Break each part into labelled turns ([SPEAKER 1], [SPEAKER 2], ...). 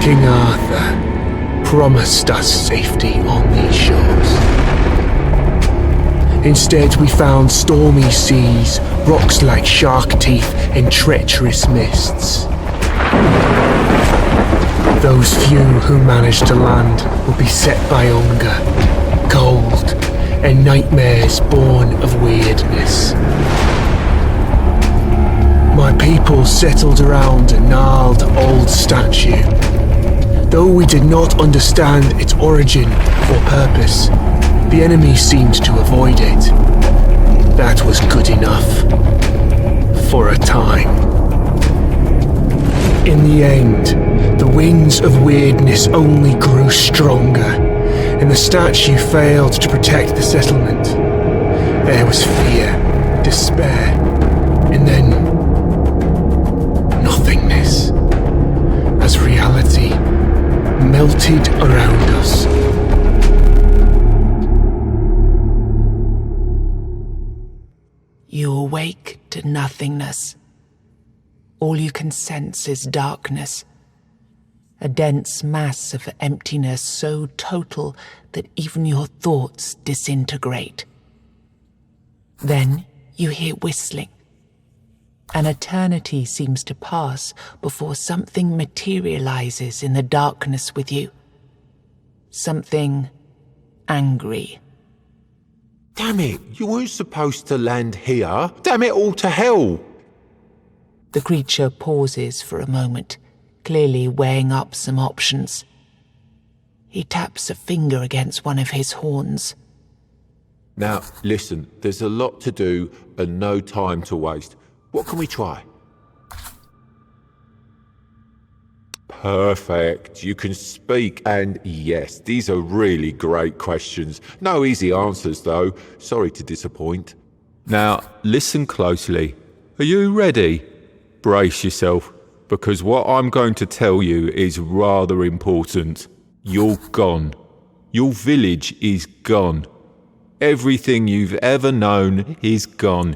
[SPEAKER 1] King Arthur promised us safety on these shores. Instead, we found stormy seas, rocks like shark teeth, and treacherous mists. Those few who managed to land will be set by hunger, cold, and nightmares born of weirdness. My people settled around a gnarled old statue. Though we did not understand its origin or purpose, the enemy seemed to avoid it. That was good enough. For a time. In the end, the winds of weirdness only grew stronger, and the statue failed to protect the settlement. There was fear, despair, and then nothingness, as reality melted around us.
[SPEAKER 2] You awake to nothingness. All you can sense is darkness, a dense mass of emptiness so total that even your thoughts disintegrate. Then you hear whistling. An eternity seems to pass before something materializes in the darkness with you. Something angry.
[SPEAKER 3] Damn it, you weren't supposed to land here. Damn it all to hell.
[SPEAKER 2] The creature pauses for a moment, clearly weighing up some options. He taps a finger against one of his horns.
[SPEAKER 3] Now, listen, there's a lot to do and no time to waste. What can we try? Perfect. You can speak, and yes, these are really great questions. No easy answers, though. Sorry to disappoint. Now, listen closely. Are you ready? Brace yourself, because what I'm going to tell you is rather important. You're gone. Your village is gone. Everything you've ever known is gone.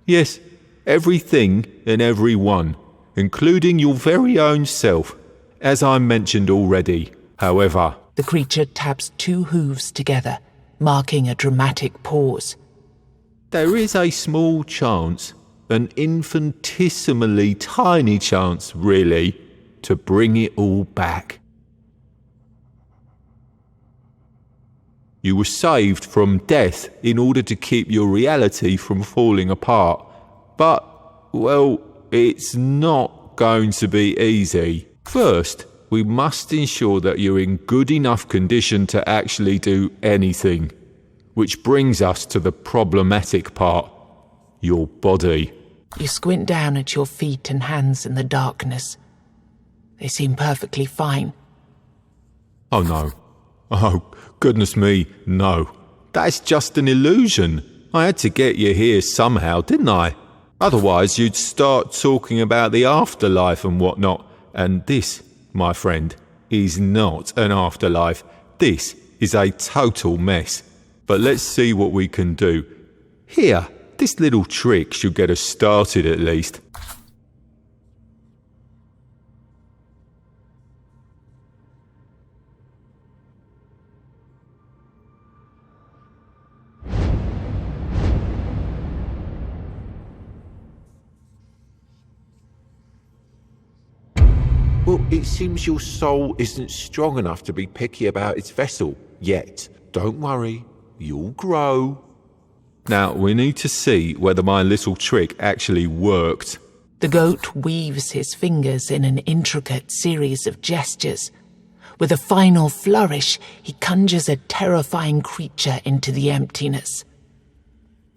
[SPEAKER 3] Yes, everything and everyone, including your very own self, as I mentioned already. However,
[SPEAKER 2] the creature taps two hooves together, marking a dramatic pause.
[SPEAKER 3] There is a small chance, an infinitesimally tiny chance, really, to bring it all back. You were saved from death in order to keep your reality from falling apart. But, well, it's not going to be easy. First, we must ensure that you're in good enough condition to actually do anything. Which brings us to the problematic part. Your body.
[SPEAKER 2] You squint down at your feet and hands in the darkness. They seem perfectly fine.
[SPEAKER 3] Oh no. Oh, goodness me, no. That's just an illusion. I had to get you here somehow, didn't I? Otherwise, you'd start talking about the afterlife and whatnot. And this, my friend, is not an afterlife. This is a total mess. But let's see what we can do. Here, this little trick should get us started at least. Well, it seems your soul isn't strong enough to be picky about its vessel yet. Don't worry, you'll grow. Now, we need to see whether my little trick actually worked.
[SPEAKER 2] The goat weaves his fingers in an intricate series of gestures. With a final flourish, he conjures a terrifying creature into the emptiness.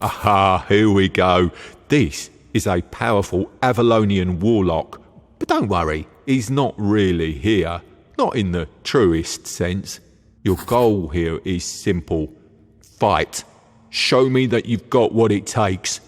[SPEAKER 3] Aha, here we go. This is a powerful Avalonian warlock. But don't worry, he's not really here. Not in the truest sense. Your goal here is simple. Fight. Show me that you've got what it takes.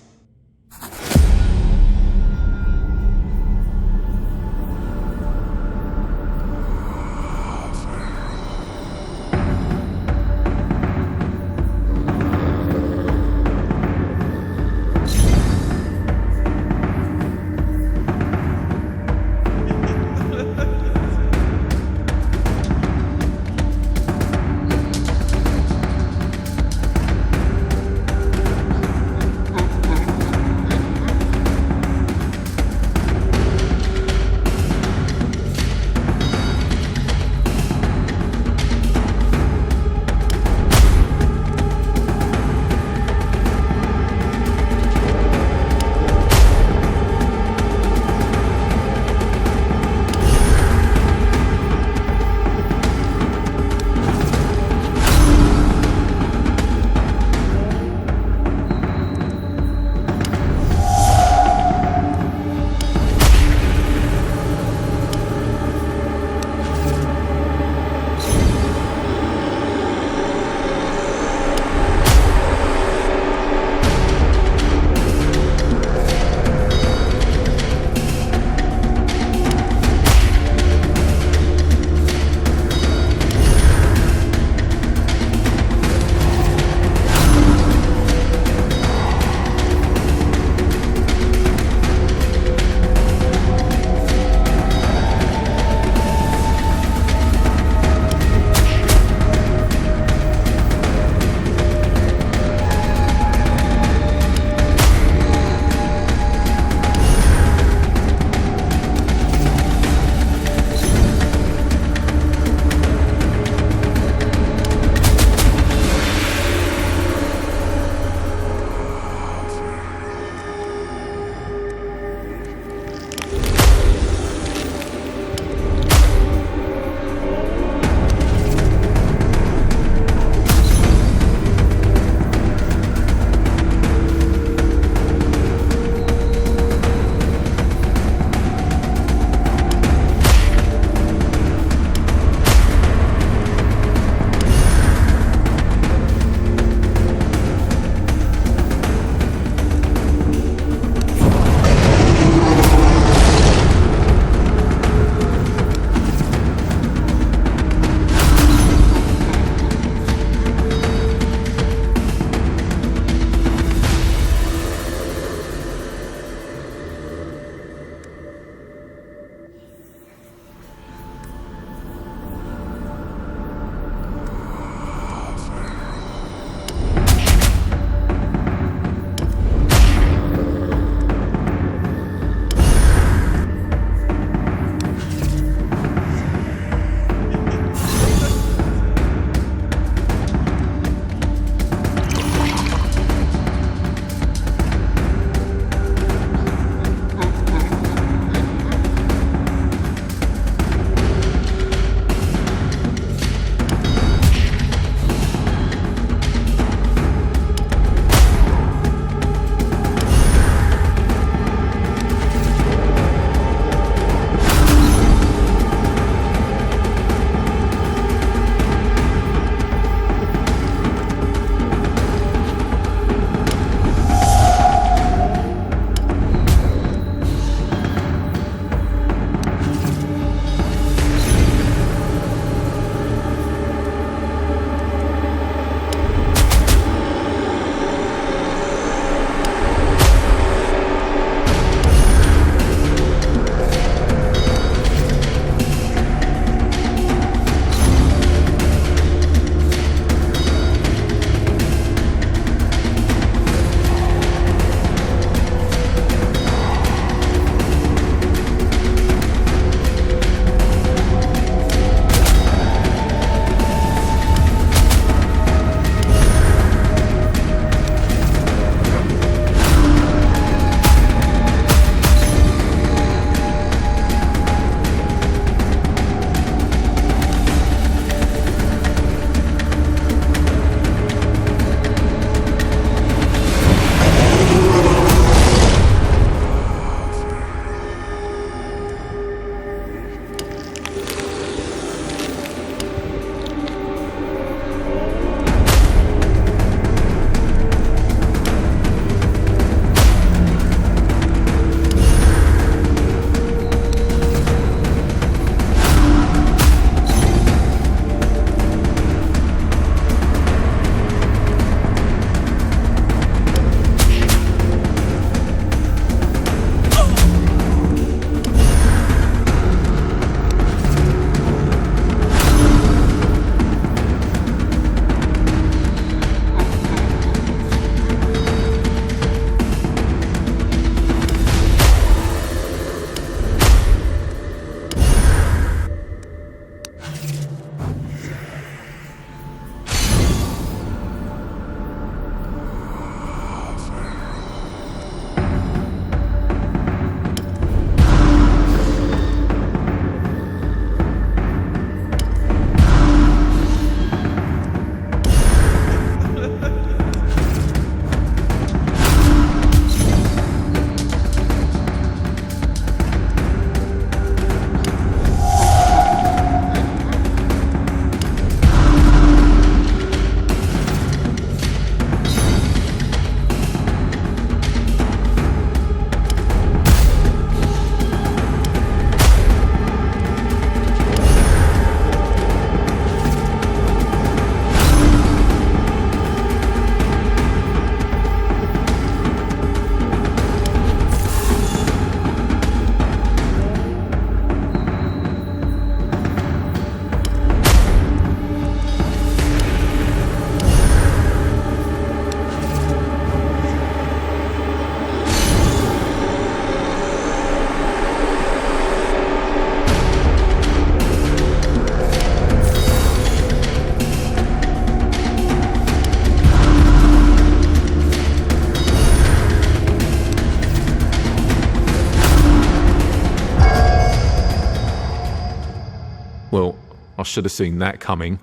[SPEAKER 3] Well, I should have seen that coming.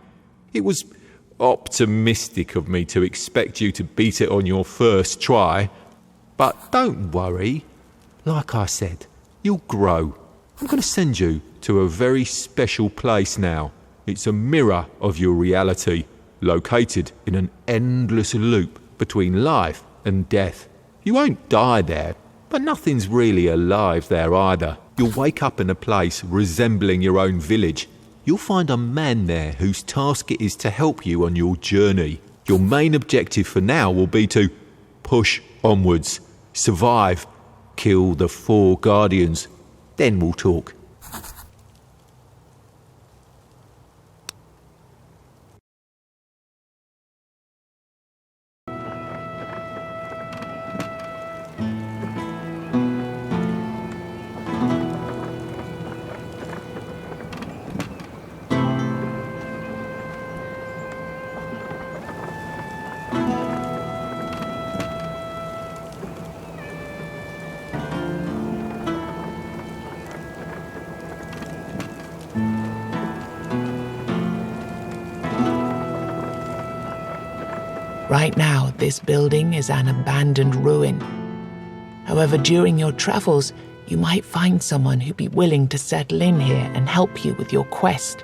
[SPEAKER 3] It was optimistic of me to expect you to beat it on your first try. But don't worry. Like I said, you'll grow. I'm going to send you to a very special place now. It's a mirror of your reality, located in an endless loop between life and death. You won't die there, but nothing's really alive there either. You'll wake up in a place resembling your own village. You'll find a man there whose task it is to help you on your journey. Your main objective for now will be to push onwards, survive, kill the 4 guardians. Then we'll talk.
[SPEAKER 2] Right now, this building is an abandoned ruin. However, during your travels, you might find someone who'd be willing to settle in here and help you with your quest.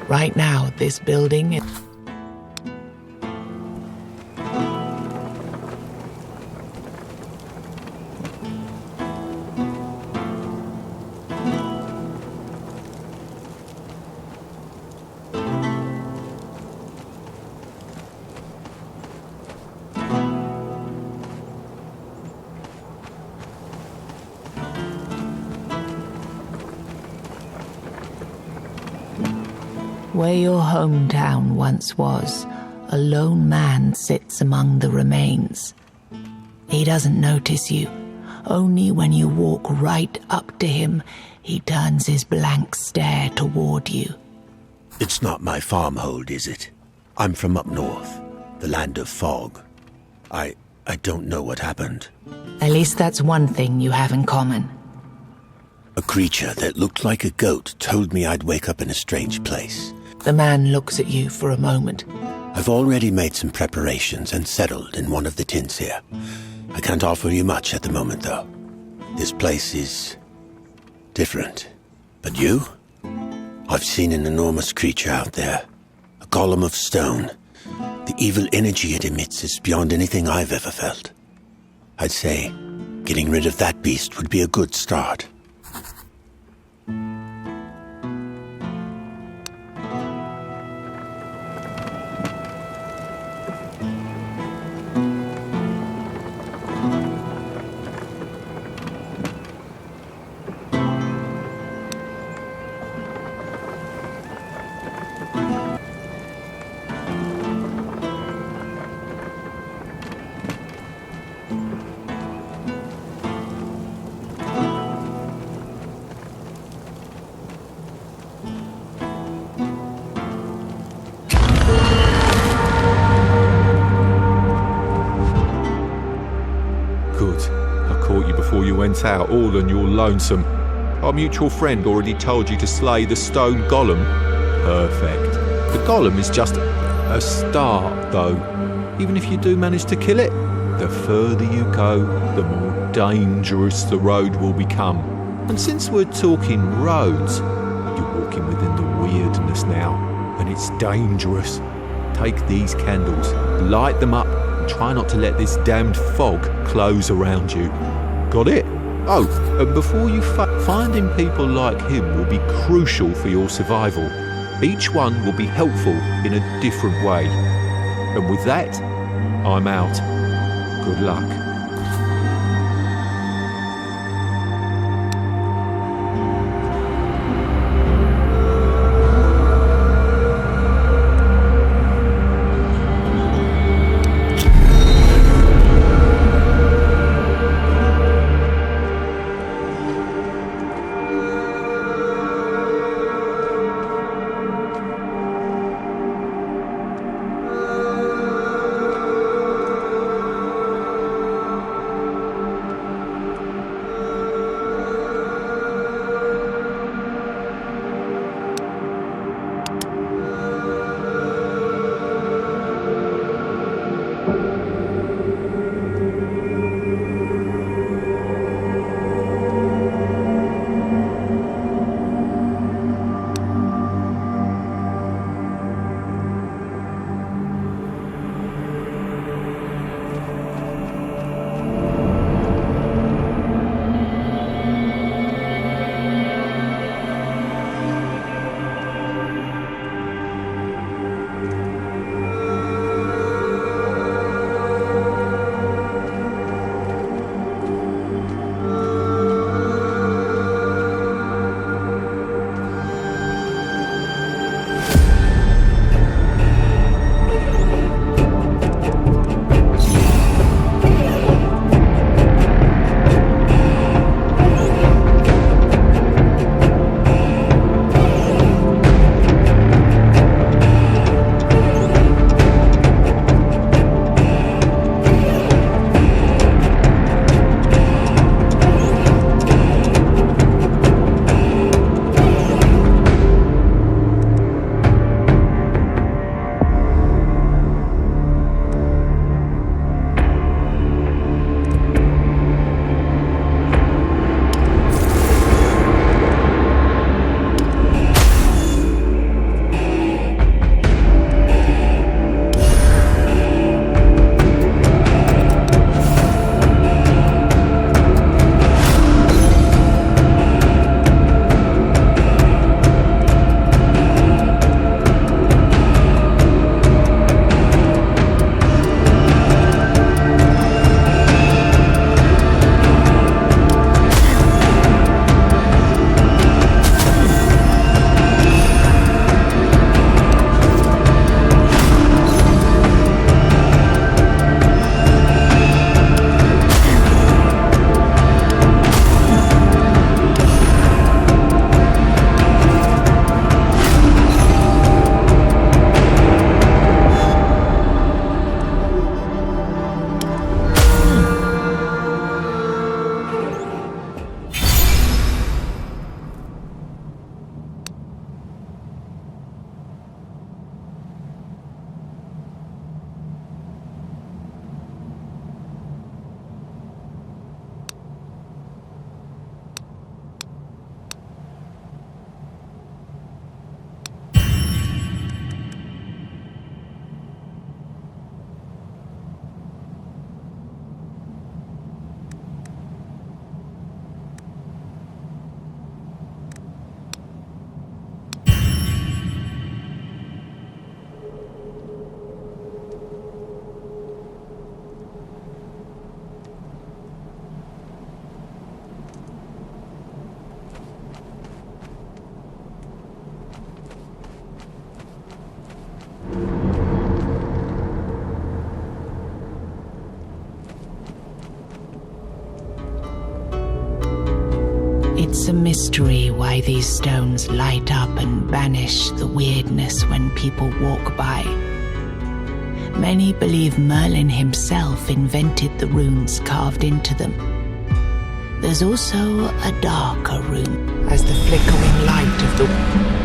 [SPEAKER 2] Right now, this building is... Where your hometown once was, a lone man sits among the remains. He doesn't notice you. Only when you walk right up to him, he turns his blank stare toward you.
[SPEAKER 4] It's not my farmhold, is it? I'm from up north, the land of fog. I don't know what happened.
[SPEAKER 2] At least that's one thing you have in common.
[SPEAKER 4] A creature that looked like a goat told me I'd wake up in a strange place.
[SPEAKER 2] The man looks at you for a moment.
[SPEAKER 4] I've already made some preparations and settled in one of the tents here. I can't offer you much at the moment, though. This place is different. But you? I've seen an enormous creature out there. A golem of stone. The evil energy it emits is beyond anything I've ever felt. I'd say getting rid of that beast would be a good start. Out all on your lonesome. Our mutual friend already told you to slay the stone golem. Perfect. The golem is just a start, though. Even if you do manage to kill it, the further you go, the more dangerous the road will become. And since we're talking roads, you're walking within the weirdness now, and it's dangerous. Take these candles, light them up, and try not to let this damned fog close around you. Got it? Oh, and before you finding people like him will be crucial for your survival. Each one will be helpful in a different way. And with that, I'm out. Good luck.
[SPEAKER 2] It's a mystery why these stones light up and banish the weirdness when people walk by. Many believe Merlin himself invented the runes carved into them. There's also a darker room, as the flickering light of the...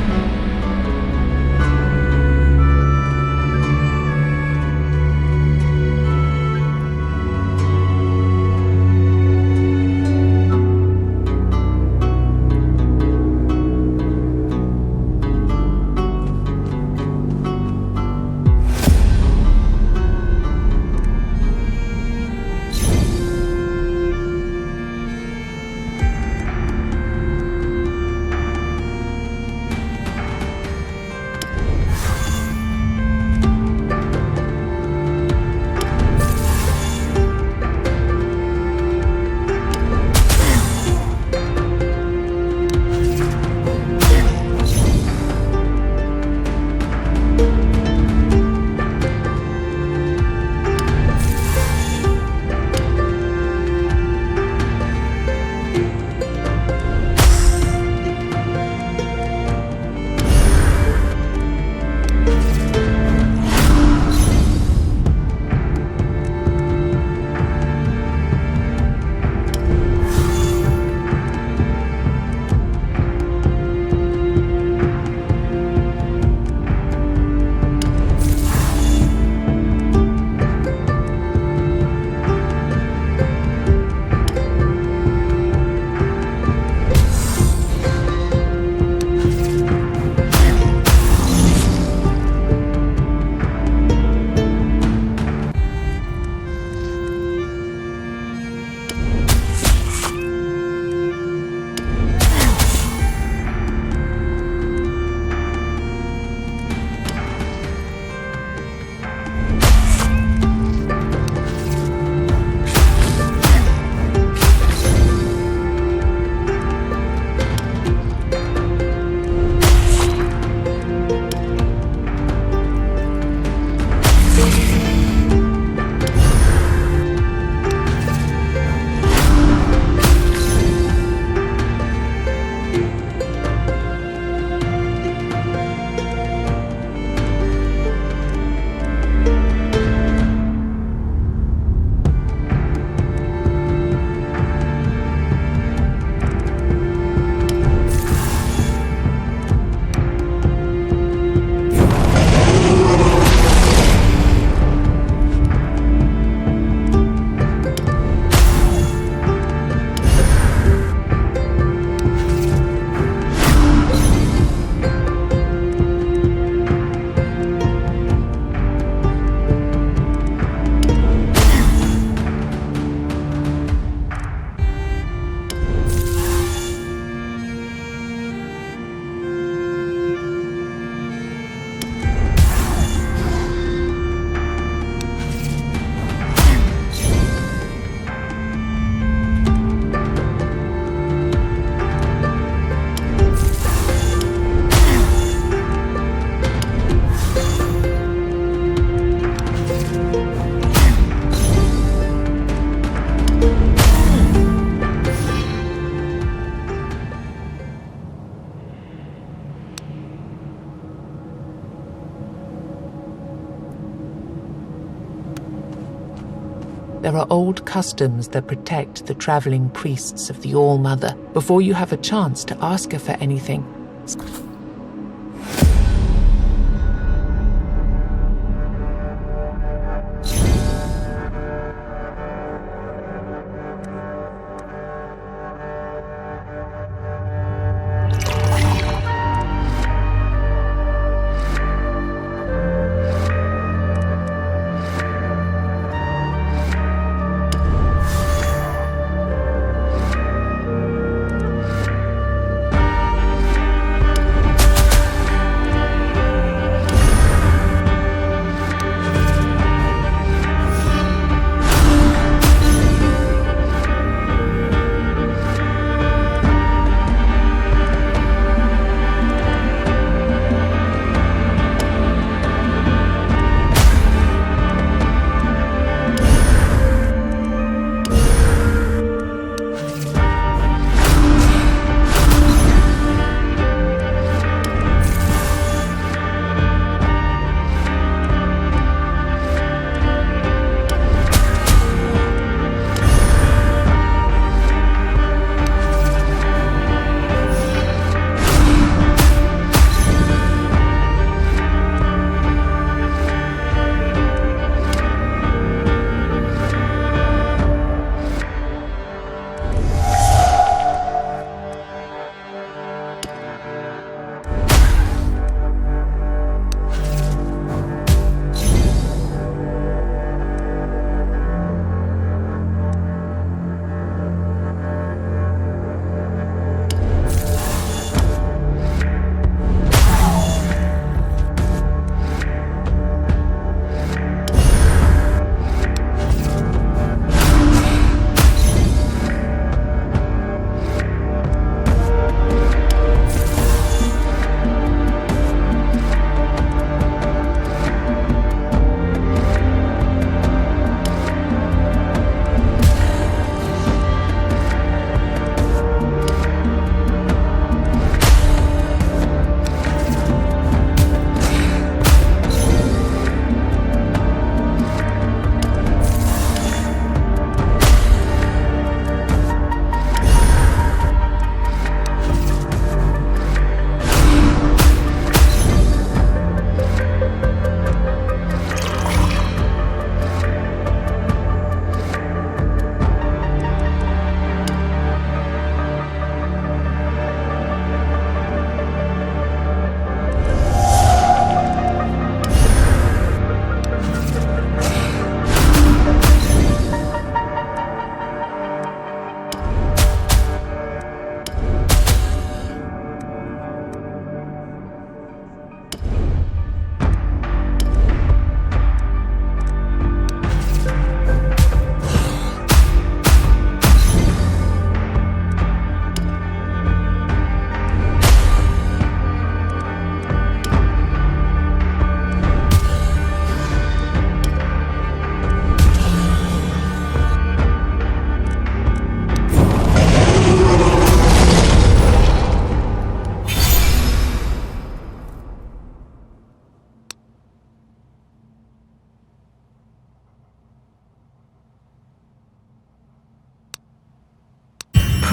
[SPEAKER 2] There are old customs that protect the traveling priests of the All-Mother. Before you have a chance to ask her for anything,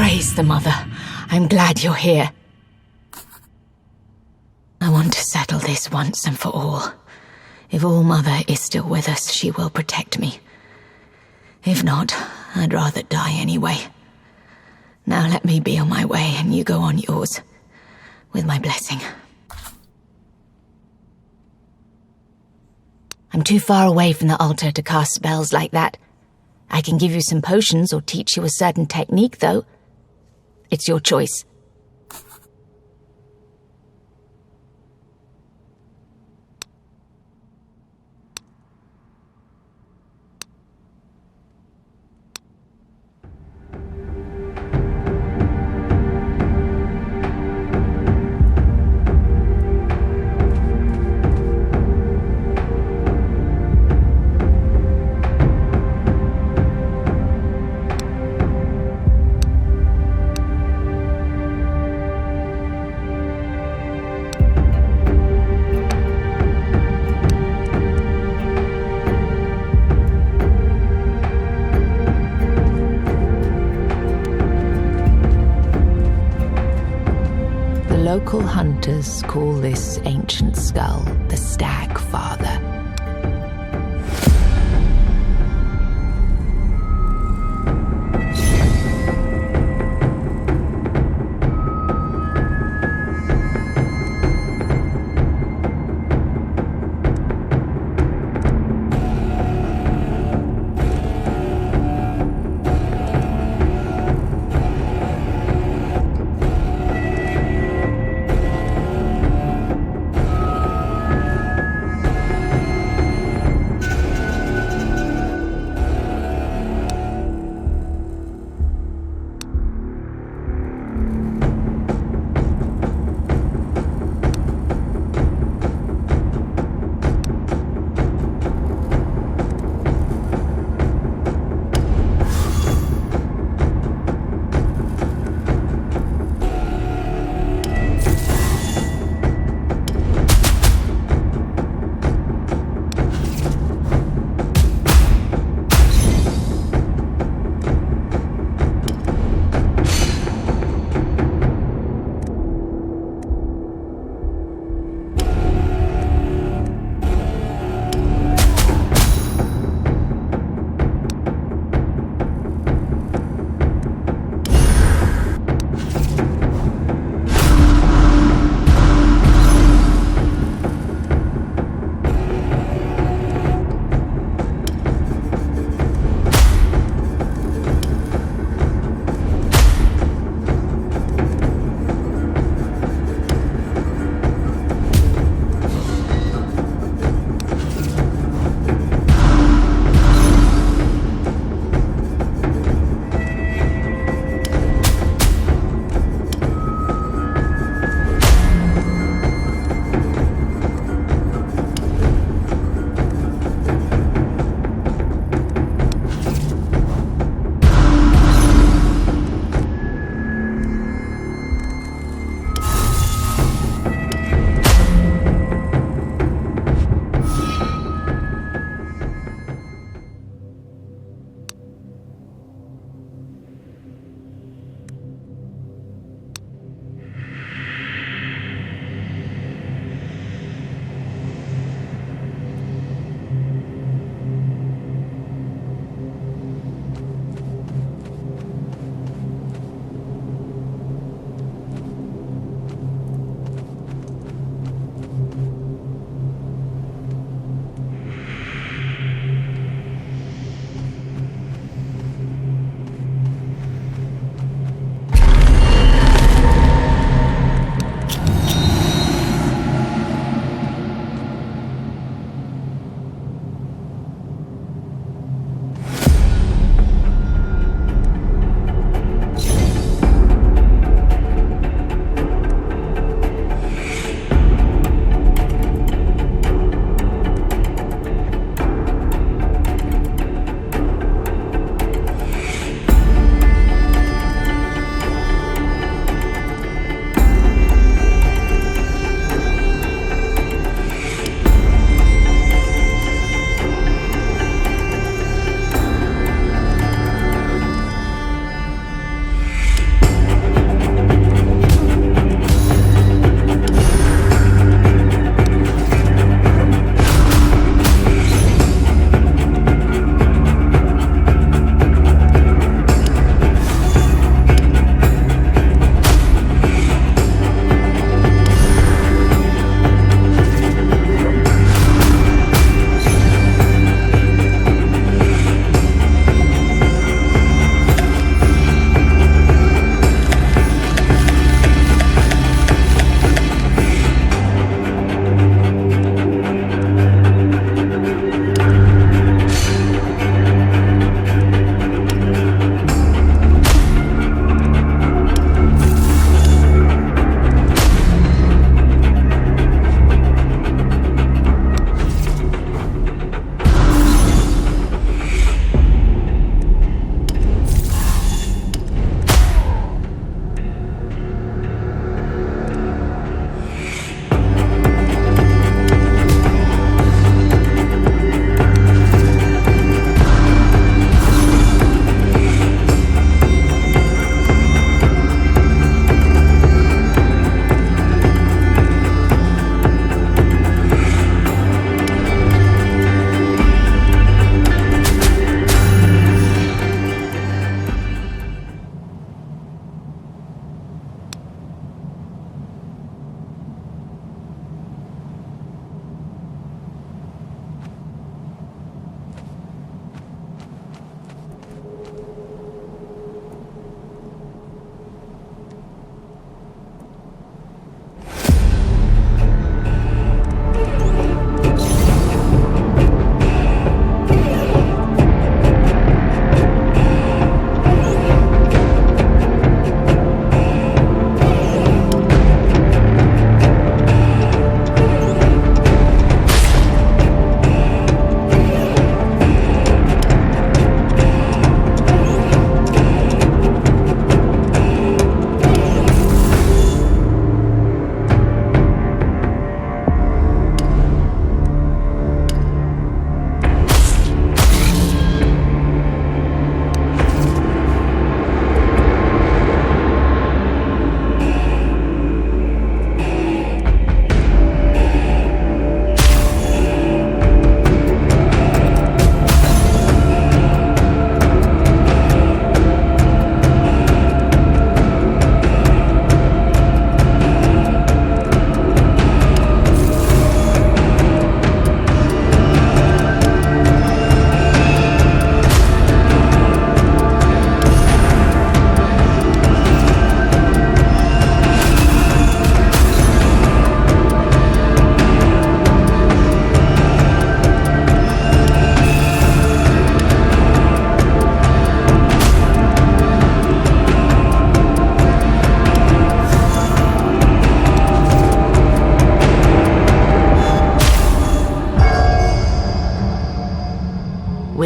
[SPEAKER 5] Praise the Mother. I'm glad you're here. I want to settle this once and for all. If All Mother is still with us, she will protect me. If not, I'd rather die anyway. Now let me be on my way and you go on yours, with my blessing. I'm too far away from the altar to cast spells like that. I can give you some potions or teach you a certain technique, though. It's your choice.
[SPEAKER 2] Local hunters call this ancient skull the Stag Father.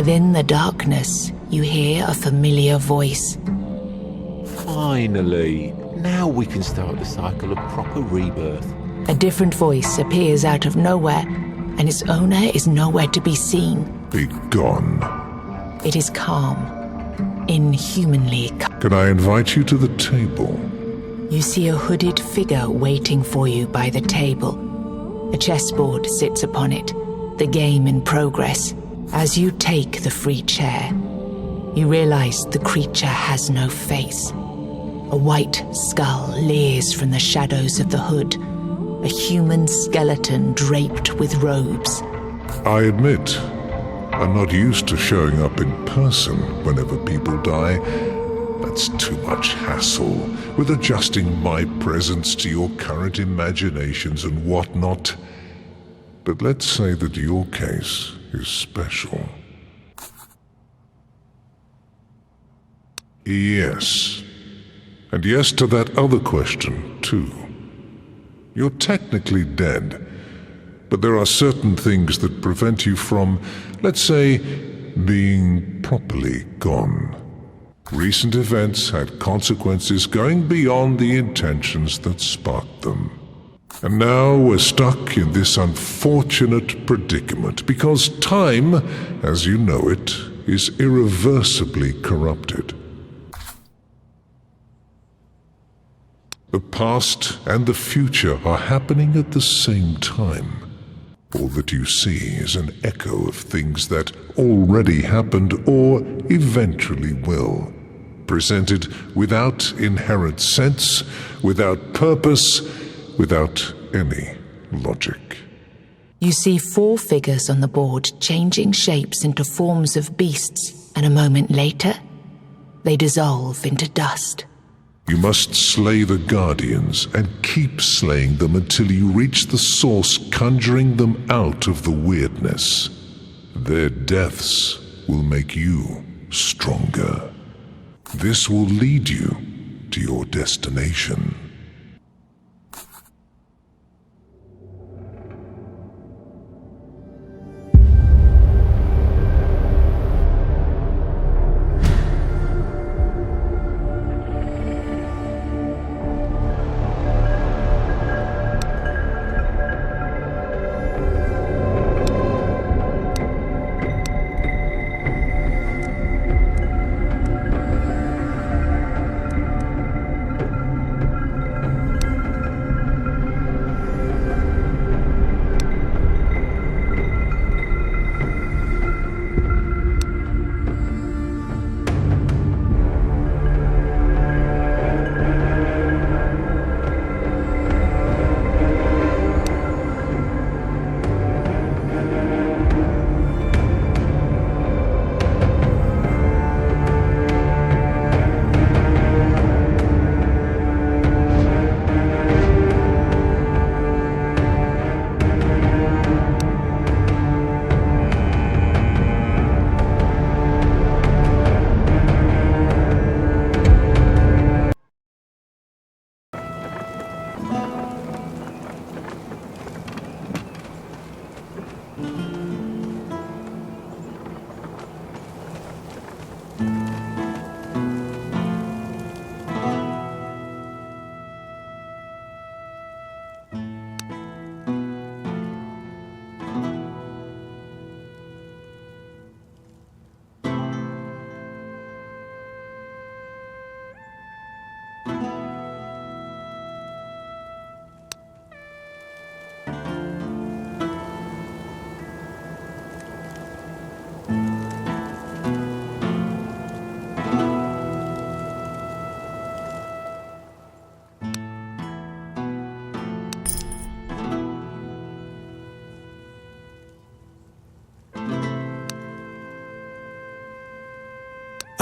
[SPEAKER 2] Within the darkness, you hear a familiar voice.
[SPEAKER 3] Finally, now we can start the cycle of proper rebirth.
[SPEAKER 2] A different voice appears out of nowhere, and its owner is nowhere to be seen.
[SPEAKER 6] Be gone.
[SPEAKER 2] It is calm, inhumanly calm.
[SPEAKER 6] Can I invite you to the table?
[SPEAKER 2] You see a hooded figure waiting for you by the table. A chessboard sits upon it, the game in progress. As you take the free chair, you realize the creature has no face. A white skull leers from the shadows of the hood, a human skeleton draped with robes.
[SPEAKER 6] I admit, I'm not used to showing up in person whenever people die. That's too much hassle, with adjusting my presence to your current imaginations and whatnot. But let's say that your case is special. Yes. And yes to that other question, too. You're technically dead, but there are certain things that prevent you from, let's say, being properly gone. Recent events had consequences going beyond the intentions that sparked them. And now we're stuck in this unfortunate predicament because time, as you know it, is irreversibly corrupted. The past and the future are happening at the same time. All that you see is an echo of things that already happened or eventually will, presented without inherent sense, without purpose, without any logic.
[SPEAKER 2] You see 4 figures on the board changing shapes into forms of beasts, and a moment later, they dissolve into dust.
[SPEAKER 6] You must slay the Guardians and keep slaying them until you reach the source conjuring them out of the weirdness. Their deaths will make you stronger. This will lead you to your destination.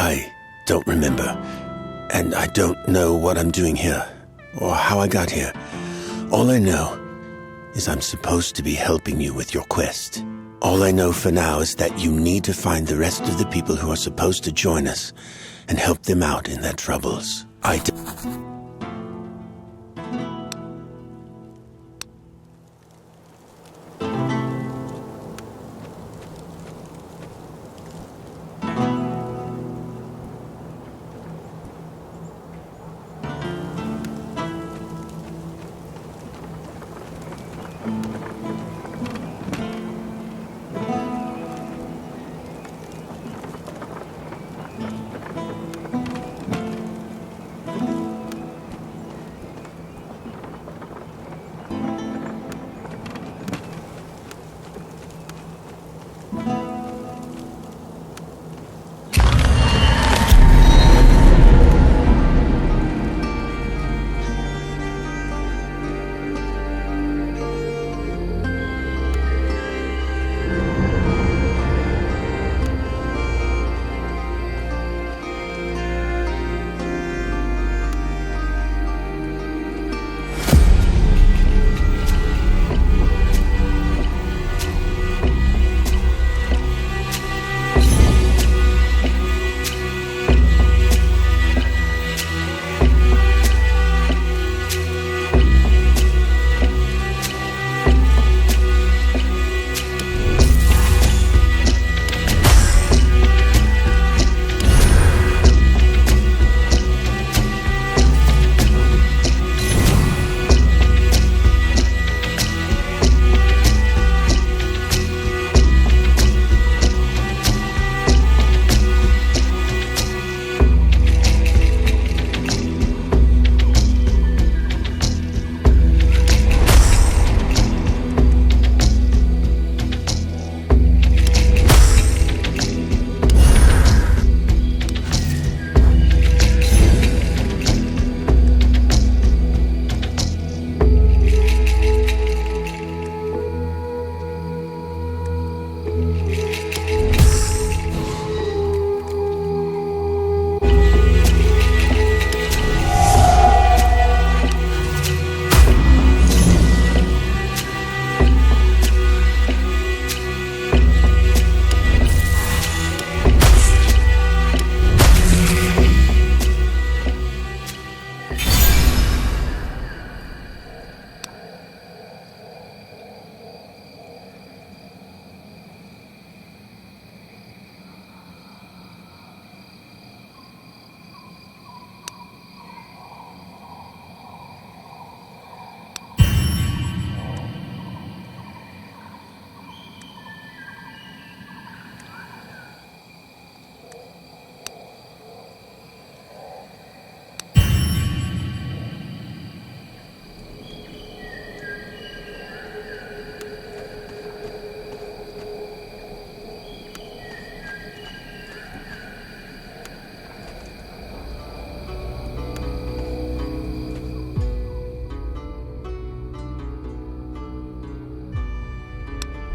[SPEAKER 7] I don't remember, and I don't know what I'm doing here, or how I got here. All I know is I'm supposed to be helping you with your quest. All I know for now is that you need to find the rest of the people who are supposed to join us and help them out in their troubles.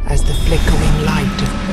[SPEAKER 2] As the flickering light of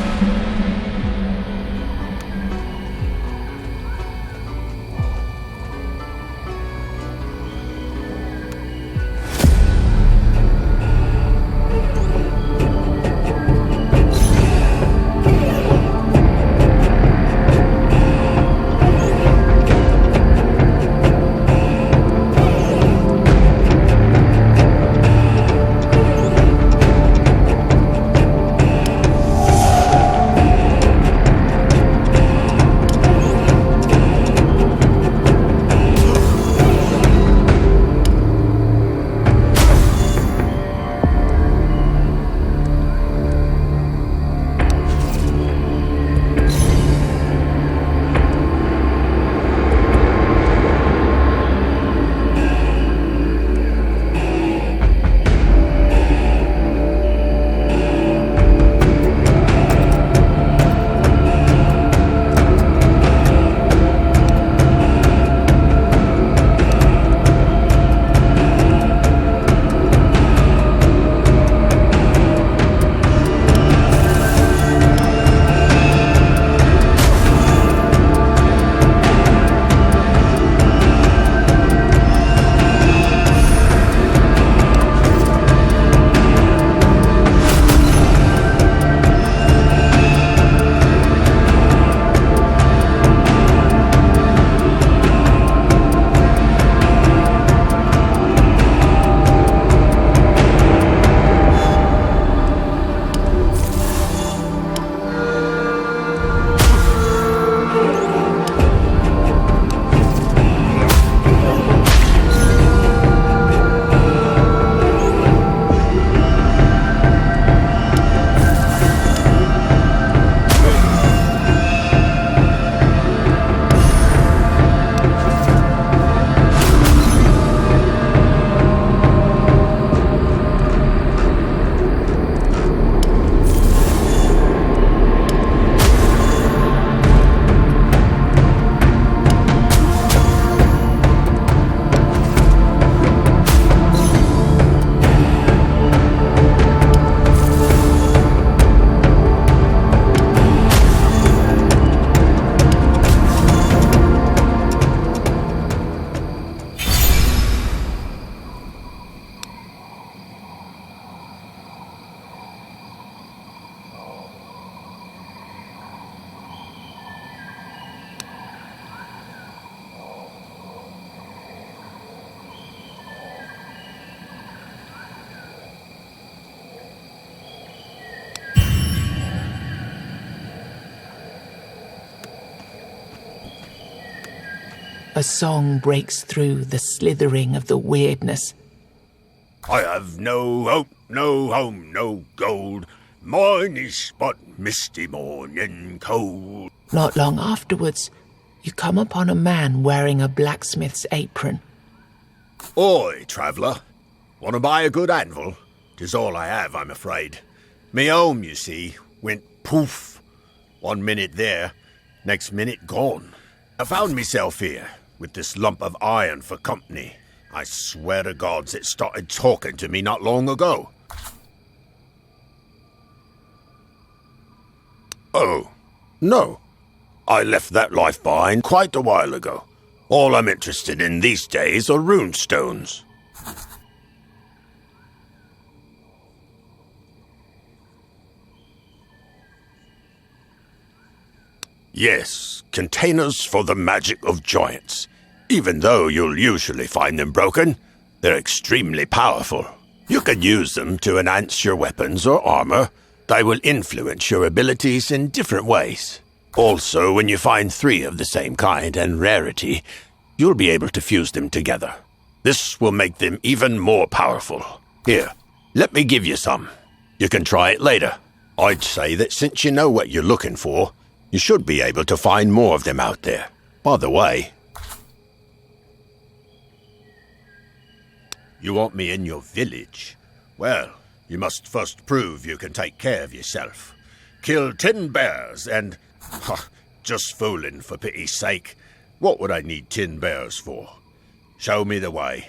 [SPEAKER 2] a song breaks through the slithering of the weirdness.
[SPEAKER 8] I have no hope, no home, no gold. Mine is but misty morning cold.
[SPEAKER 2] Not long afterwards, you come upon a man wearing a blacksmith's apron.
[SPEAKER 8] Oi, traveller. Want to buy a good anvil? 'Tis all I have, I'm afraid. Me home, you see, went poof. 1 minute there, next minute gone. I found myself here, with this lump of iron for company. I swear to gods it started talking to me not long ago. Oh, no. I left that life behind quite a while ago. All I'm interested in these days are runestones. Yes, containers for the magic of giants. Even though you'll usually find them broken, they're extremely powerful. You can use them to enhance your weapons or armor. They will influence your abilities in different ways. Also, when you find 3 of the same kind and rarity, you'll be able to fuse them together. This will make them even more powerful. Here, let me give you some. You can try it later. I'd say that since you know what you're looking for, you should be able to find more of them out there. By the way, you want me in your village? Well, you must first prove you can take care of yourself. Kill 10 bears and... just fooling, for pity's sake. What would I need 10 bears for? Show me the way.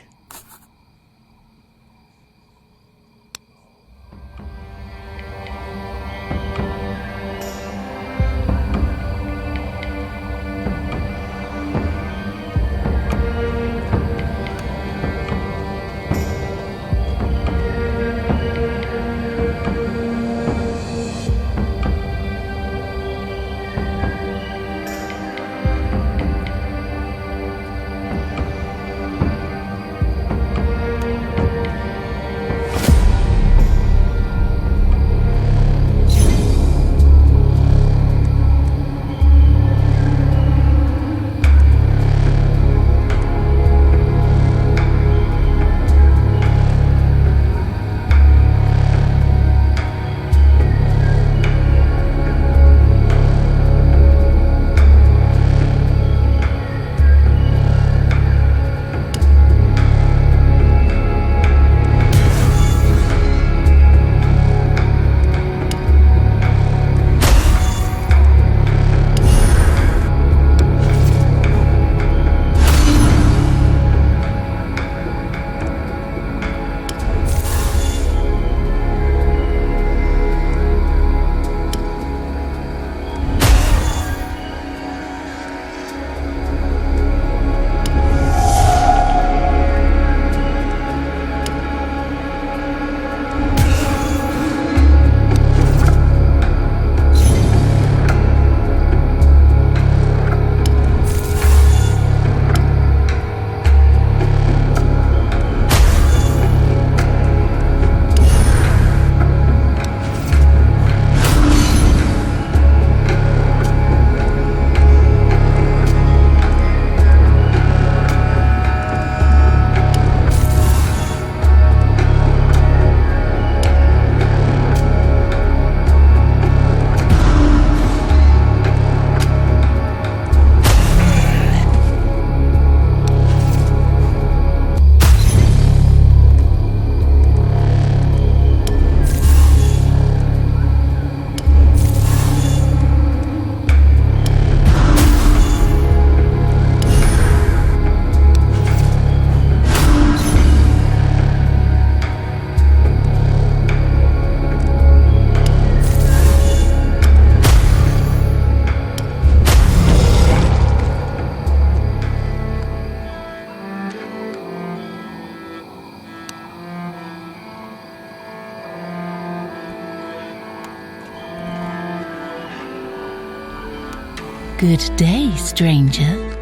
[SPEAKER 9] Good day, stranger.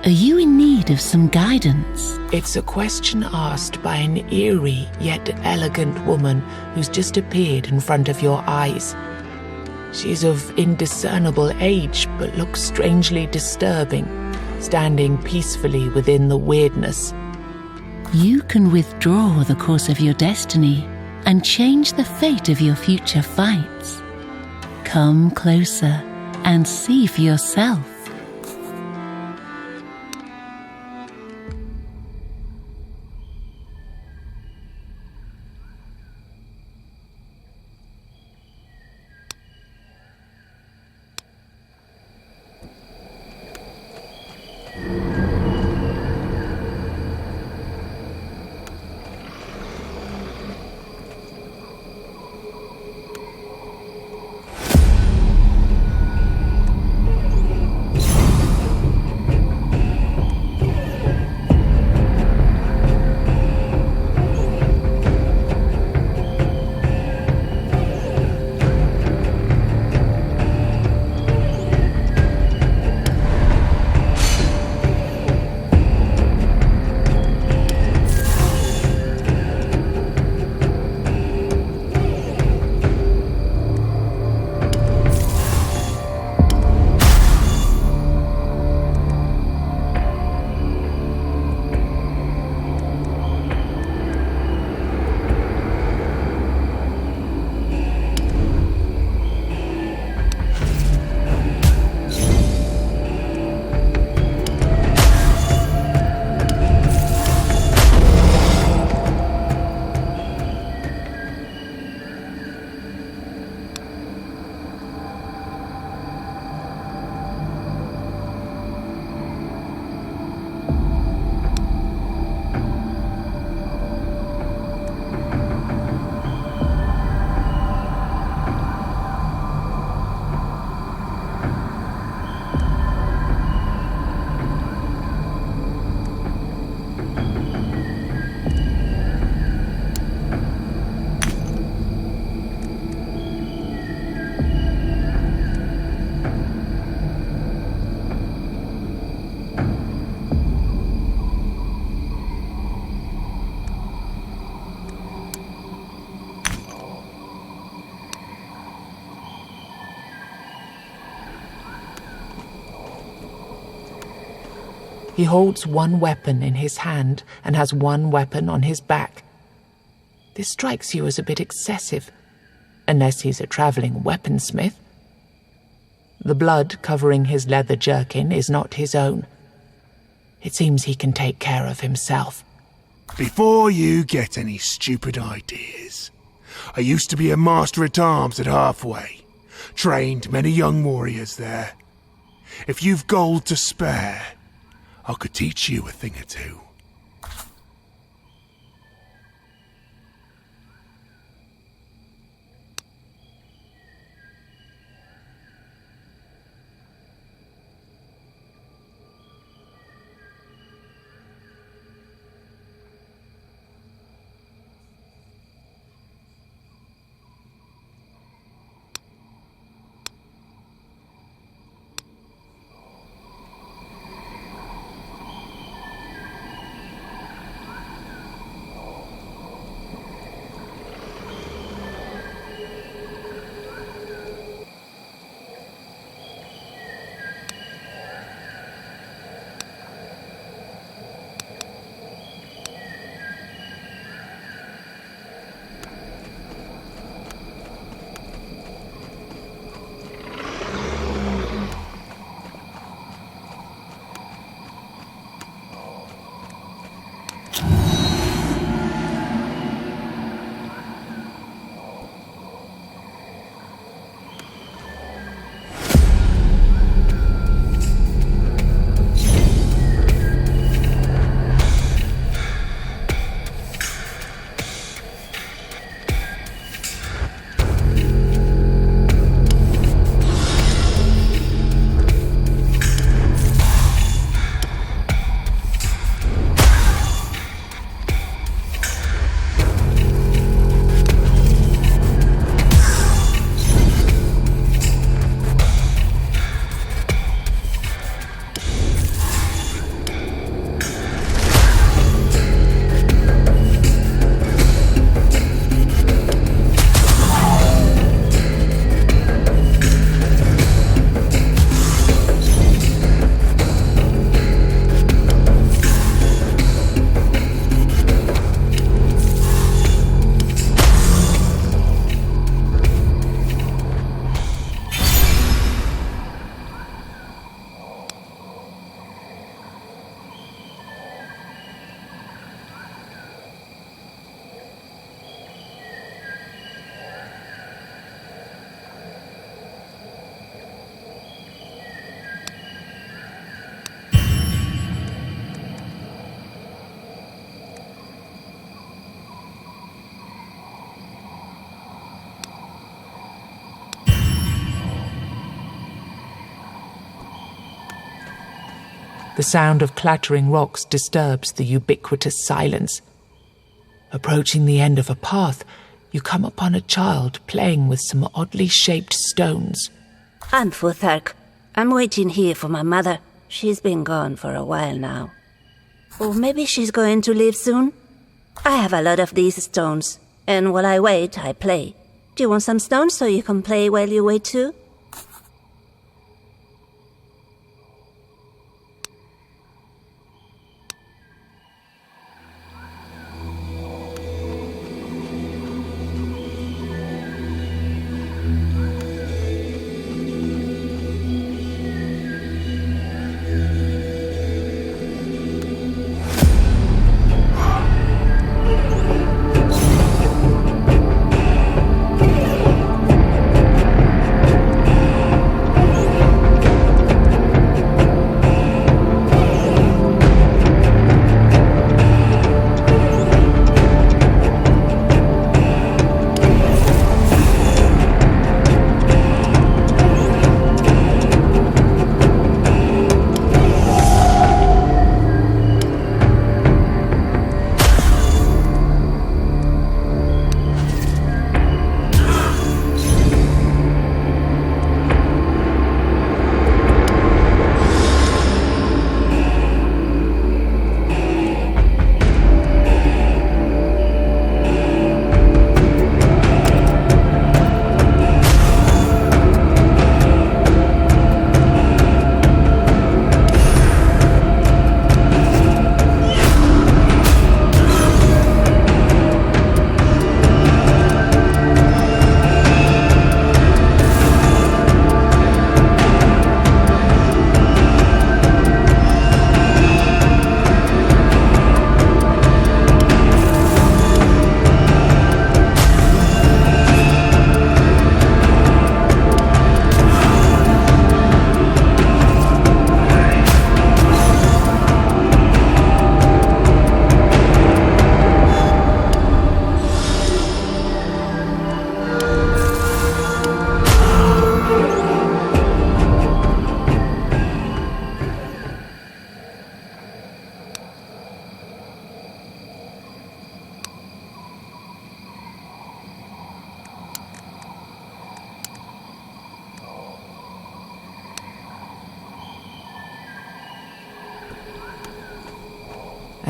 [SPEAKER 9] Are you in need of some guidance?
[SPEAKER 2] It's a question asked by an eerie yet elegant woman who's just appeared in front of your eyes. She's of indiscernible age, but looks strangely disturbing, standing peacefully within the weirdness.
[SPEAKER 9] You can withdraw the course of your destiny and change the fate of your future fights. Come closer and see for yourself.
[SPEAKER 2] He holds one weapon in his hand and has one weapon on his back. This strikes you as a bit excessive, unless he's a traveling weaponsmith. The blood covering his leather jerkin is not his own. It seems he can take care of himself.
[SPEAKER 1] Before you get any stupid ideas, I used to be a master-at-arms at Halfway. Trained many young warriors there. If you've gold to spare, I could teach you a thing or two.
[SPEAKER 2] The sound of clattering rocks disturbs the ubiquitous silence. Approaching the end of a path, you come upon a child playing with some oddly shaped stones.
[SPEAKER 10] I'm Futhark. I'm waiting here for my mother. She's been gone for a while now. Or maybe she's going to leave soon? I have a lot of these stones, and while I wait, I play. Do you want some stones so you can play while you wait too?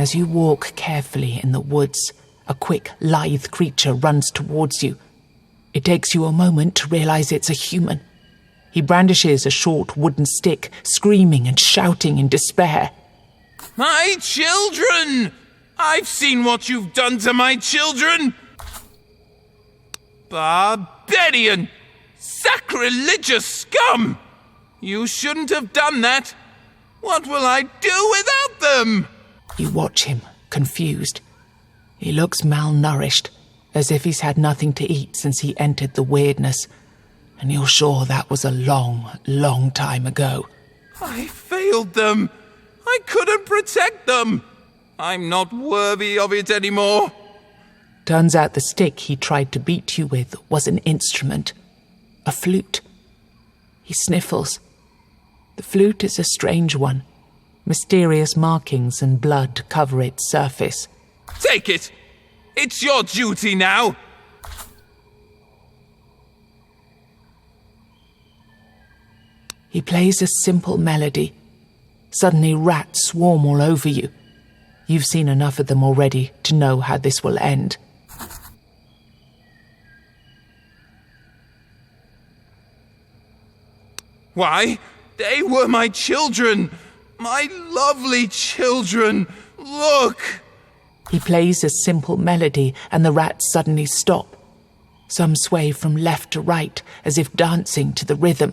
[SPEAKER 2] As you walk carefully in the woods, a quick, lithe creature runs towards you. It takes you a moment to realize it's a human. He brandishes a short wooden stick, screaming and shouting in despair.
[SPEAKER 11] My children! I've seen what you've done to my children! Barbarian! Sacrilegious scum! You shouldn't have done that! What will I do without them?
[SPEAKER 2] You watch him, confused. He looks malnourished, as if he's had nothing to eat since he entered the weirdness, and you're sure that was a long, long time ago.
[SPEAKER 11] I failed them. I couldn't protect them. I'm not worthy of it anymore.
[SPEAKER 2] Turns out the stick he tried to beat you with was an instrument, a flute. He sniffles. The flute is a strange one. Mysterious markings and blood cover its surface.
[SPEAKER 11] Take it! It's your duty now!
[SPEAKER 2] He plays a simple melody. Suddenly rats swarm all over you. You've seen enough of them already to know how this will end.
[SPEAKER 11] Why? They were my children! My lovely children! Look!
[SPEAKER 2] He plays a simple melody and the rats suddenly stop. Some sway from left to right as if dancing to the rhythm.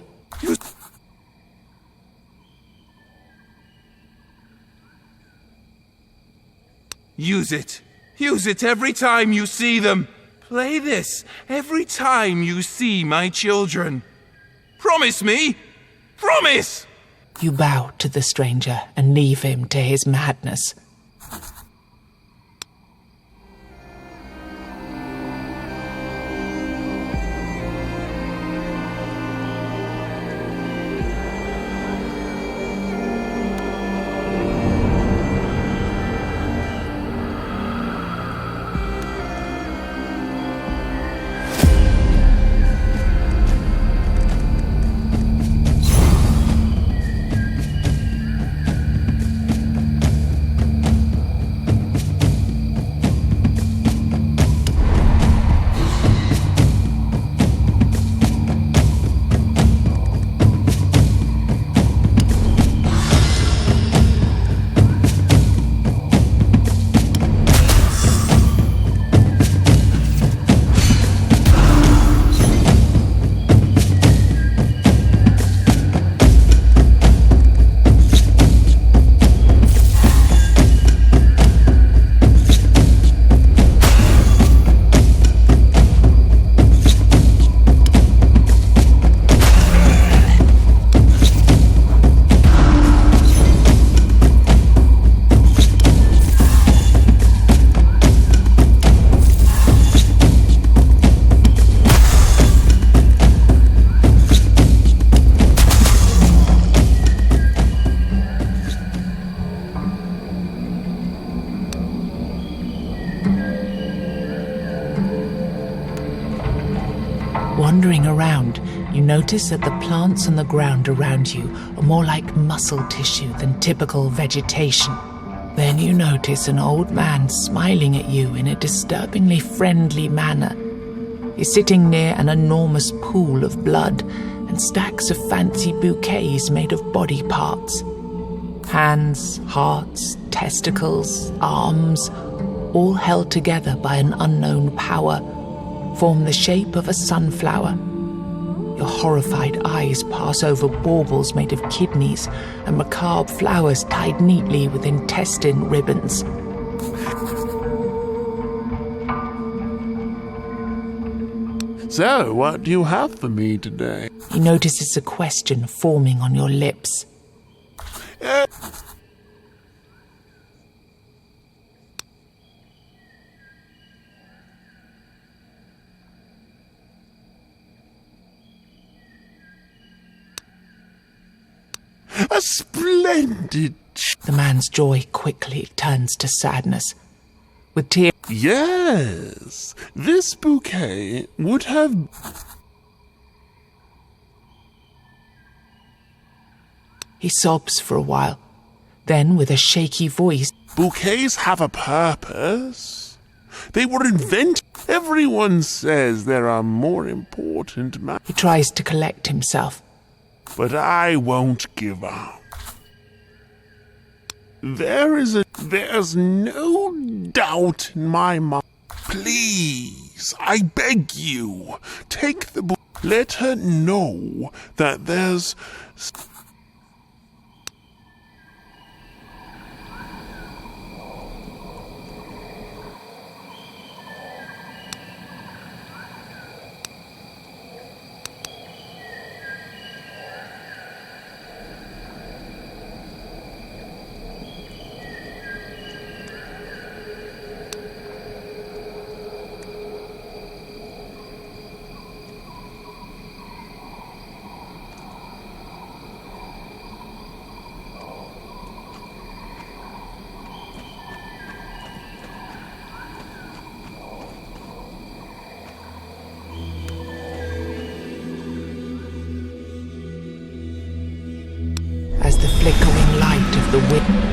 [SPEAKER 11] Use it. Use it every time you see them. Play this every time you see my children. Promise me! Promise!
[SPEAKER 2] You bow to the stranger and leave him to his madness. Wandering around, you notice that the plants on the ground around you are more like muscle tissue than typical vegetation. Then you notice an old man smiling at you in a disturbingly friendly manner. He's sitting near an enormous pool of blood and stacks of fancy bouquets made of body parts. Hands, hearts, testicles, arms, all held together by an unknown power, form the shape of a sunflower. Your horrified eyes pass over baubles made of kidneys and macabre flowers tied neatly with intestine ribbons.
[SPEAKER 12] So, what do you have for me today?
[SPEAKER 2] He notices a question forming on your lips.
[SPEAKER 12] A splendid...
[SPEAKER 2] The man's joy quickly turns to sadness. With tears...
[SPEAKER 12] Yes, this bouquet would have...
[SPEAKER 2] He sobs for a while, Then, with a shaky voice,
[SPEAKER 12] Bouquets have a purpose. They were invented. Everyone says there are more important matters.
[SPEAKER 2] he tries to collect himself.
[SPEAKER 12] But I won't give up. There's no doubt in my mind. Please, I beg you, take the book. Let her know that there's...
[SPEAKER 2] As the flickering light of the wind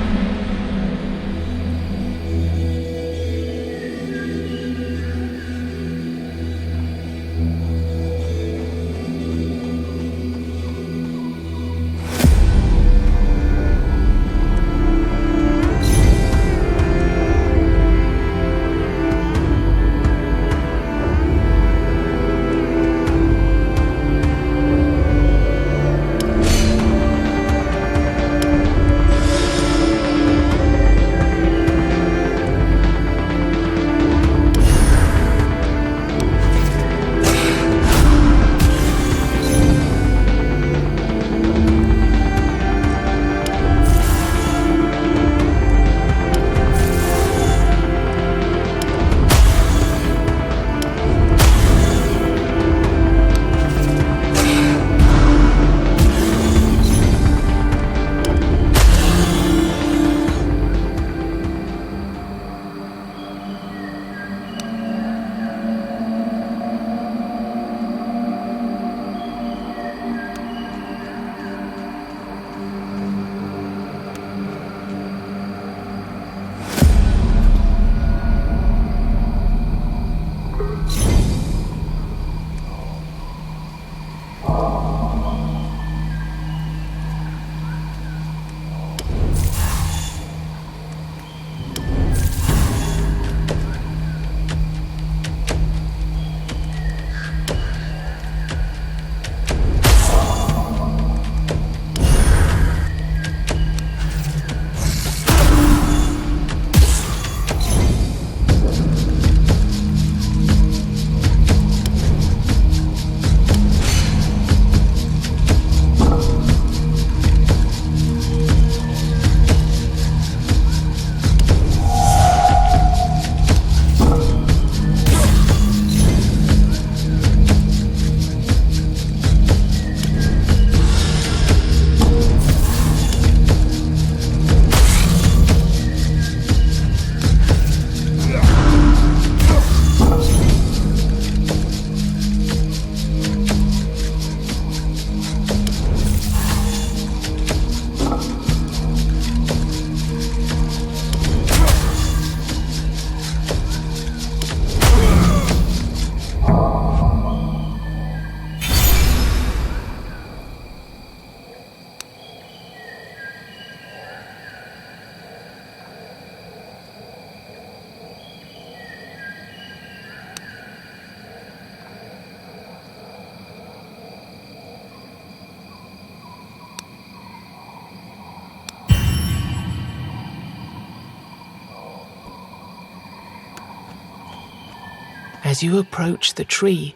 [SPEAKER 2] As you approach the tree,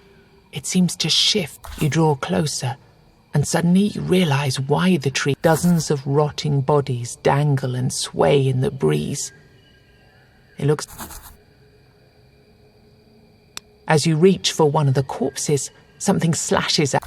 [SPEAKER 2] it seems to shift. You draw closer, and suddenly you realize why the tree. Dozens of rotting bodies dangle and sway in the breeze. It looks... As you reach for one of the corpses, something slashes at...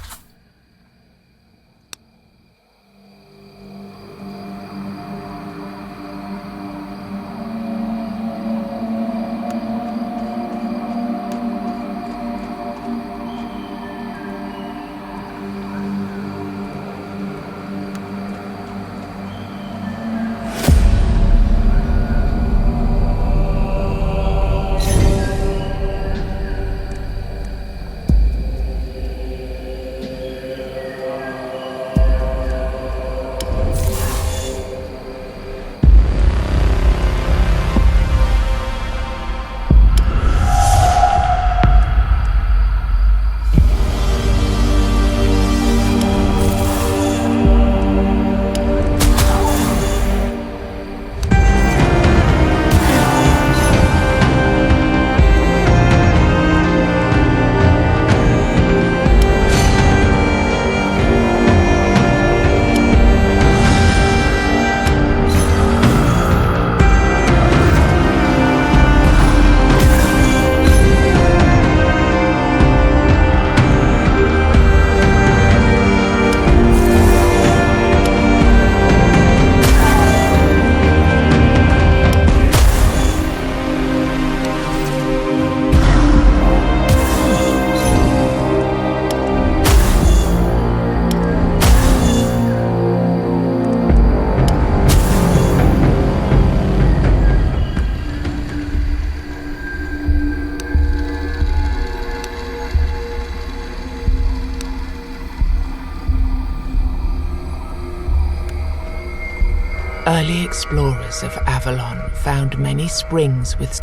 [SPEAKER 2] Early explorers of Avalon found many springs with...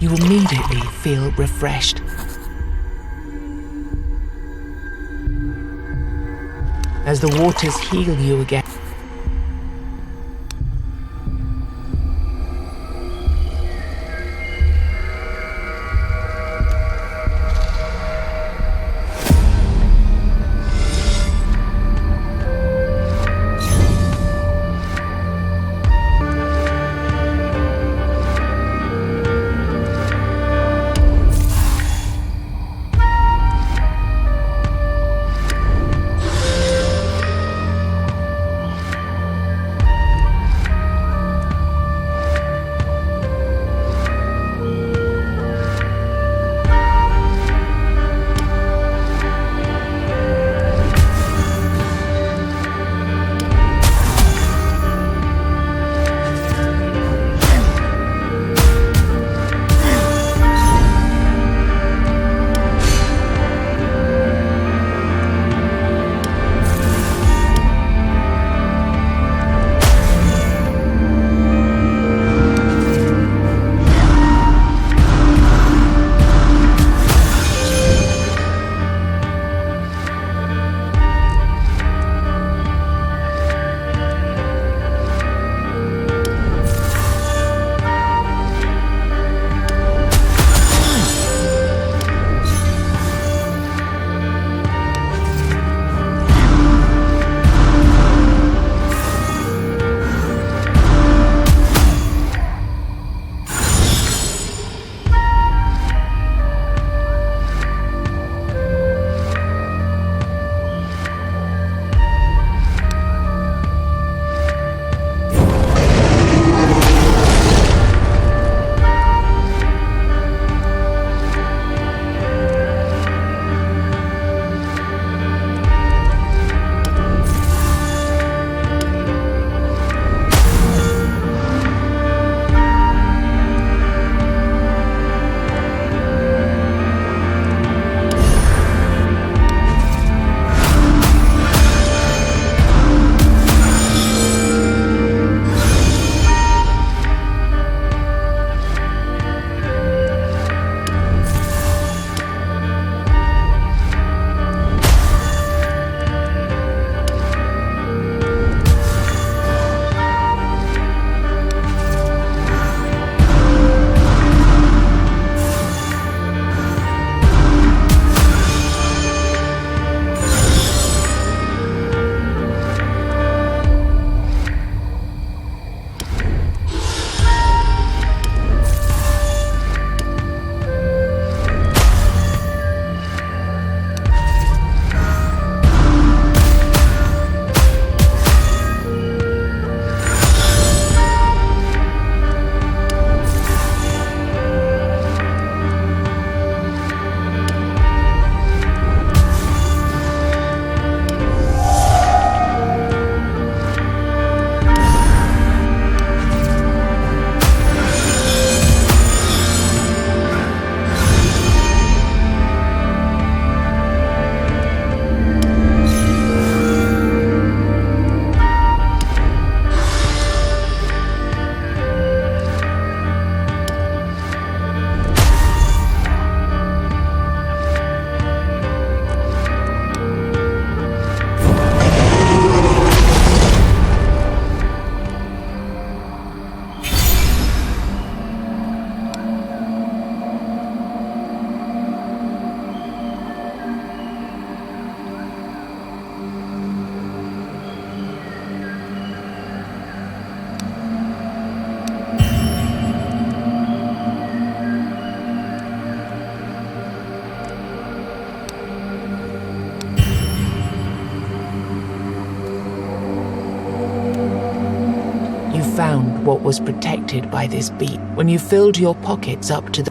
[SPEAKER 2] You immediately feel refreshed. As the waters heal you again. found what was protected by this beat when you filled your pockets up to the...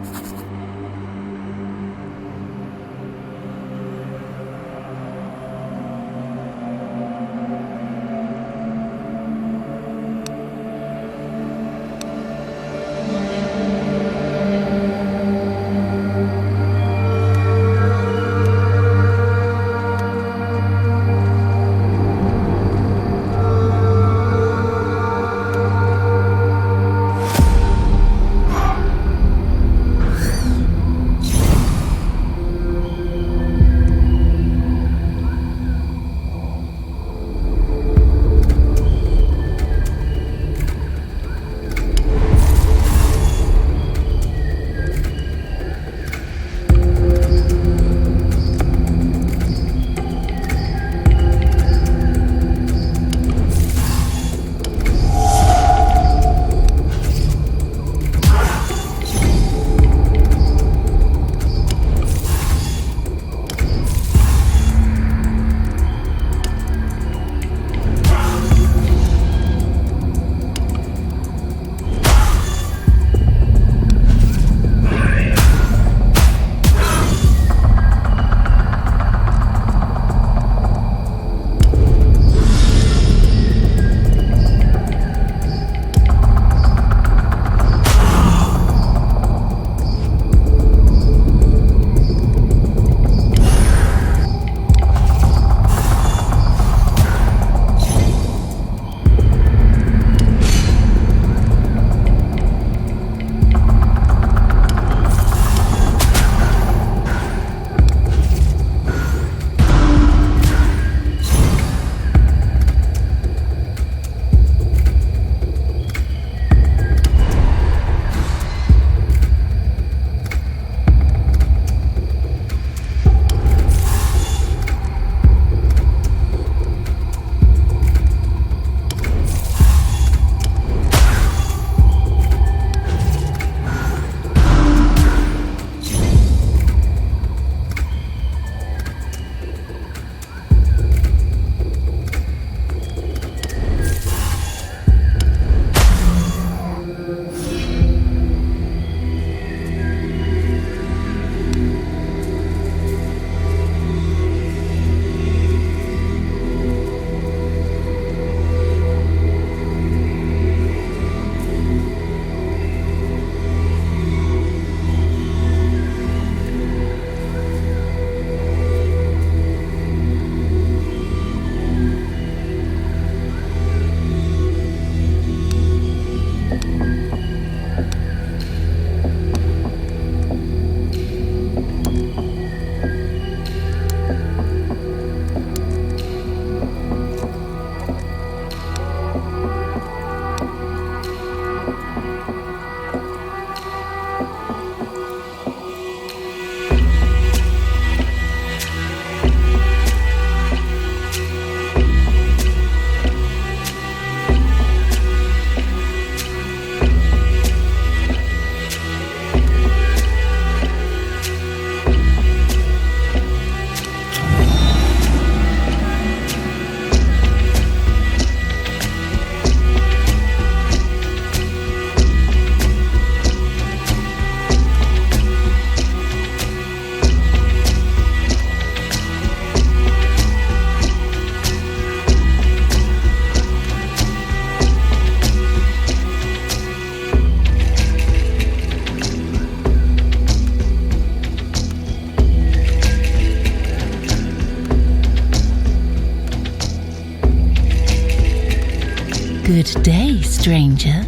[SPEAKER 9] Good day, stranger.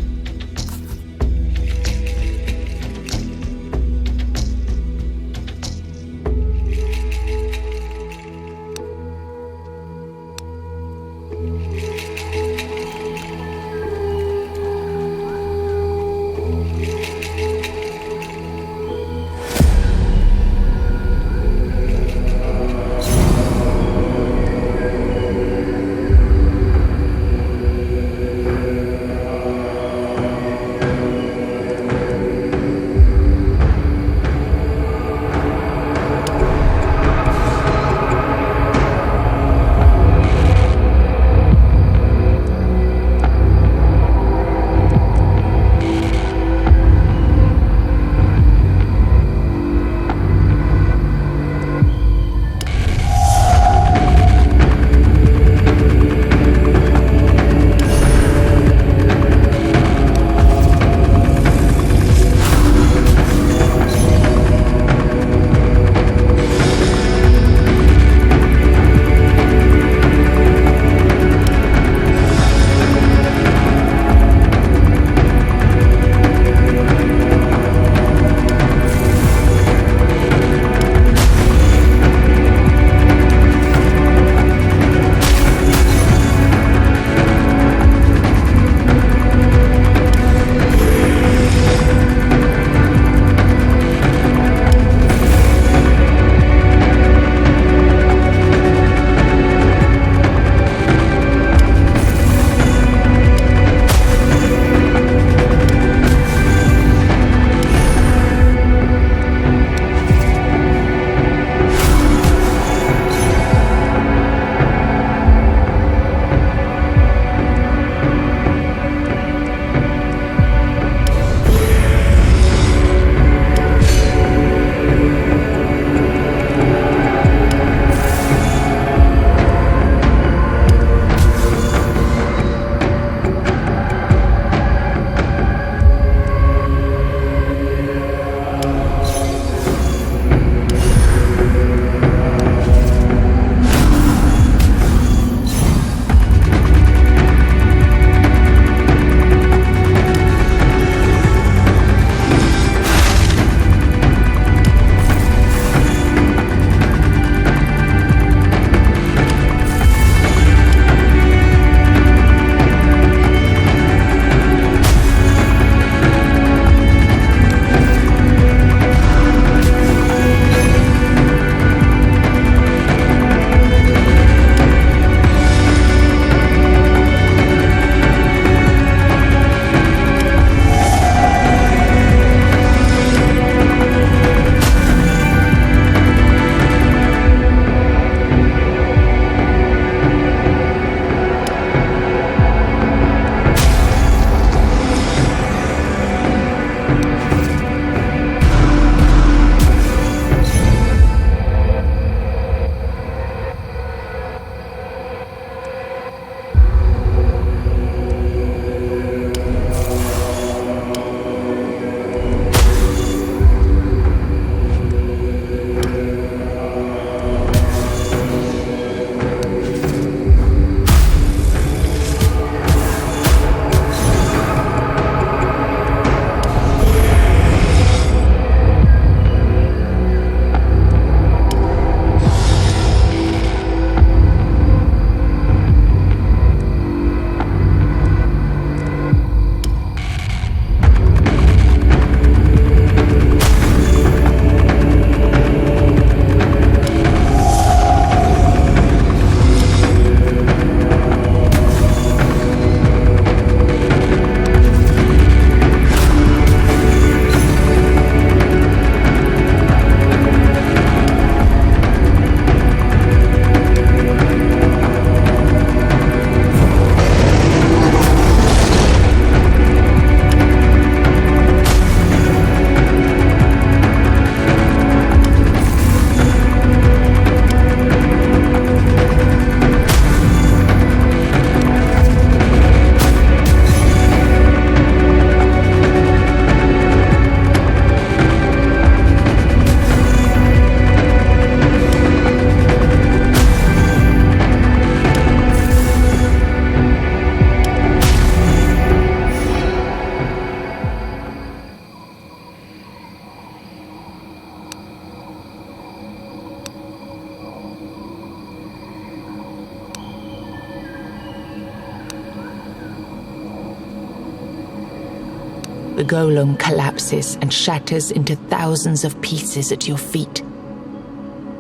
[SPEAKER 2] The golem collapses and shatters into thousands of pieces at your feet.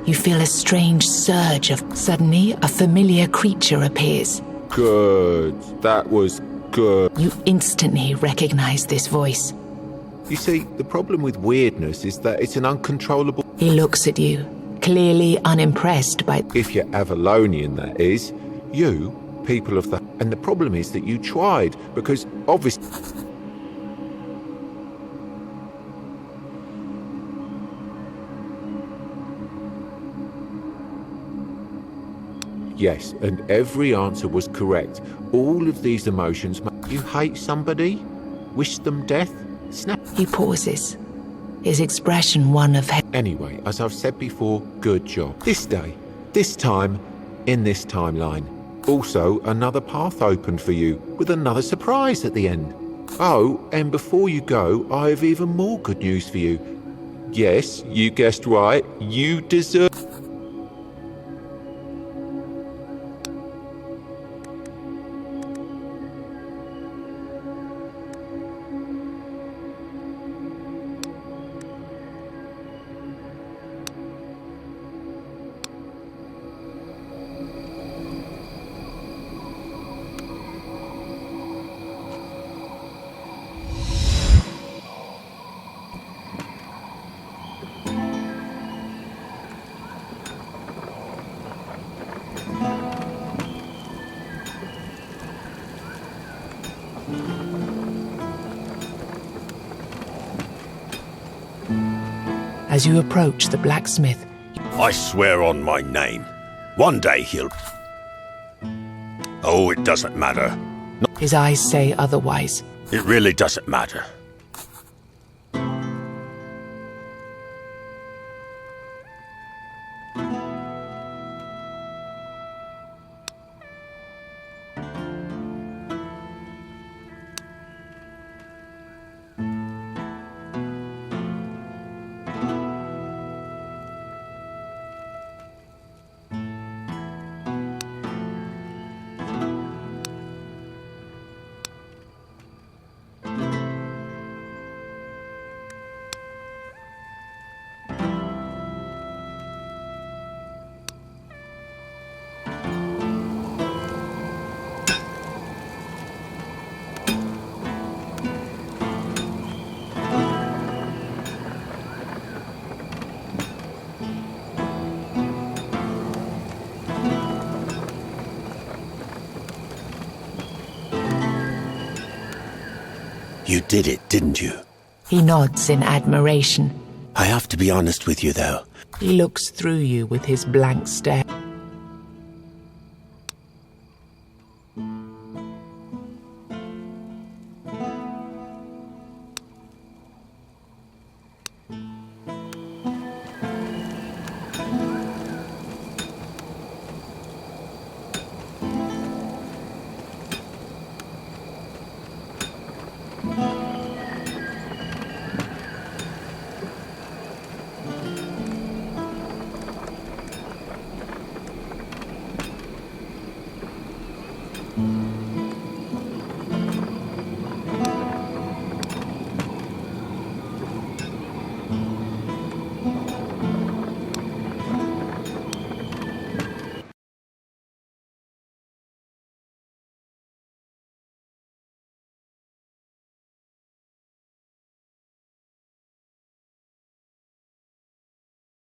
[SPEAKER 2] You feel a strange surge of... Suddenly, a familiar creature appears.
[SPEAKER 3] Good. That was good.
[SPEAKER 2] You instantly recognize this voice.
[SPEAKER 3] You see, the problem with weirdness is that it's an uncontrollable...
[SPEAKER 2] He looks at you, clearly unimpressed by...
[SPEAKER 3] If you're Avalonian, that is. You, people of the... And the problem is that you tried, because obviously... Yes, and every answer was correct. All of these emotions... You hate somebody? Wish them death? Snap...
[SPEAKER 2] He pauses, his expression one of...
[SPEAKER 3] Anyway, as I've said before, good job. This day, this time, in this timeline. Also, another path opened for you, with another surprise at the end. Oh, and before you go, I have even more good news for you. Yes, you guessed right, you deserve...
[SPEAKER 2] As you approach the blacksmith...
[SPEAKER 8] I swear on my name. One day he'll... Oh, it doesn't matter.
[SPEAKER 2] His eyes say otherwise.
[SPEAKER 8] It really doesn't matter.
[SPEAKER 7] You did it, didn't you?
[SPEAKER 2] He nods in admiration.
[SPEAKER 7] I have to be honest with you, though.
[SPEAKER 2] He looks through you with his blank stare.